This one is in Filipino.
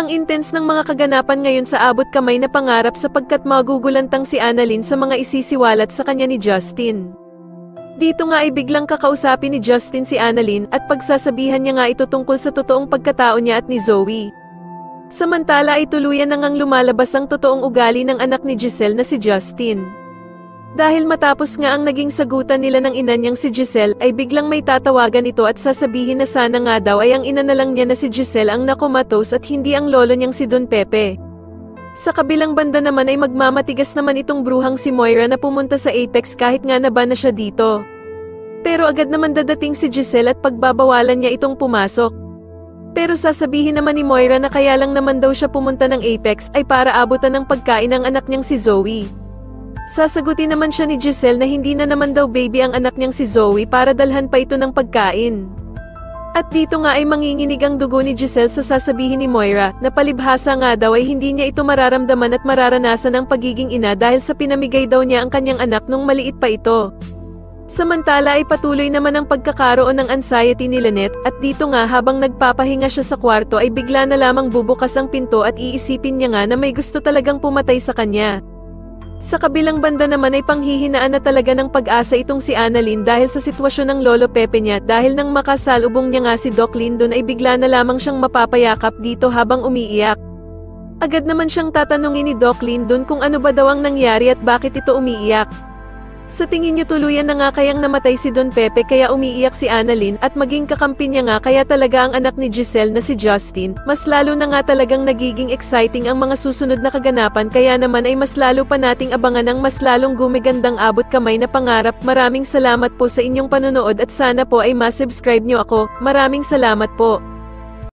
Ang intense ng mga kaganapan ngayon sa abot kamay na pangarap sapagkat magugulantang si Annalyn sa mga isisiwalat sa kanya ni Justin. Dito nga ay biglang kakausapin ni Justin si Annalyn at pagsasabihan niya nga ito tungkol sa totoong pagkatao niya at ni Zoe. Samantala ay tuluyan na ngang lumalabas ang totoong ugali ng anak ni Giselle na si Justin. Dahil matapos nga ang naging sagutan nila ng ina niyang si Giselle ay biglang may tatawagan ito at sasabihin na sana nga daw ay ang ina na lang niya na si Giselle ang nakomatos at hindi ang lolo niyang si Don Pepe. Sa kabilang banda naman ay magmamatigas naman itong bruhang si Moira na pumunta sa Apex kahit nga naban na siya dito. Pero agad naman dadating si Giselle at pagbabawalan niya itong pumasok. Pero sasabihin naman ni Moira na kaya lang naman daw siya pumunta ng Apex ay para abutan ng pagkain ng anak niyang si Zoe. Sasagutin naman siya ni Giselle na hindi na naman daw baby ang anak niyang si Zoe para dalhan pa ito ng pagkain. At dito nga ay manginginig ang dugo ni Giselle sa sasabihin ni Moira na palibhasa nga daw ay hindi niya ito mararamdaman at mararanasan ang pagiging ina dahil sa pinamigay daw niya ang kanyang anak nung maliit pa ito. Samantala ay patuloy naman ang pagkakaroon ng anxiety ni Lynette at dito nga habang nagpapahinga siya sa kwarto ay bigla na lamang bubukas ang pinto at iisipin niya nga na may gusto talagang pumatay sa kanya. Sa kabilang banda naman ay panghihinaan na talaga ng pag-asa itong si Annalyn dahil sa sitwasyon ng Lolo Pepe niya dahil nang makasalubong niya nga si Doc Lyndon ay bigla na lamang siyang mapapayakap dito habang umiiyak. Agad naman siyang tatanungin ni Doc Lyndon kung ano ba daw ang nangyari at bakit ito umiiyak. Sa tingin niyo tuluyan na nga kayang namatay si Don Pepe kaya umiiyak si Annalyn at maging kakampi niya nga kaya talaga ang anak ni Giselle na si Justin, mas lalo na nga talagang nagiging exciting ang mga susunod na kaganapan kaya naman ay mas lalo pa nating abangan ang mas lalong gumigandang abot kamay na pangarap. Maraming salamat po sa inyong panonood at sana po ay ma-subscribe niyo ako. Maraming salamat po.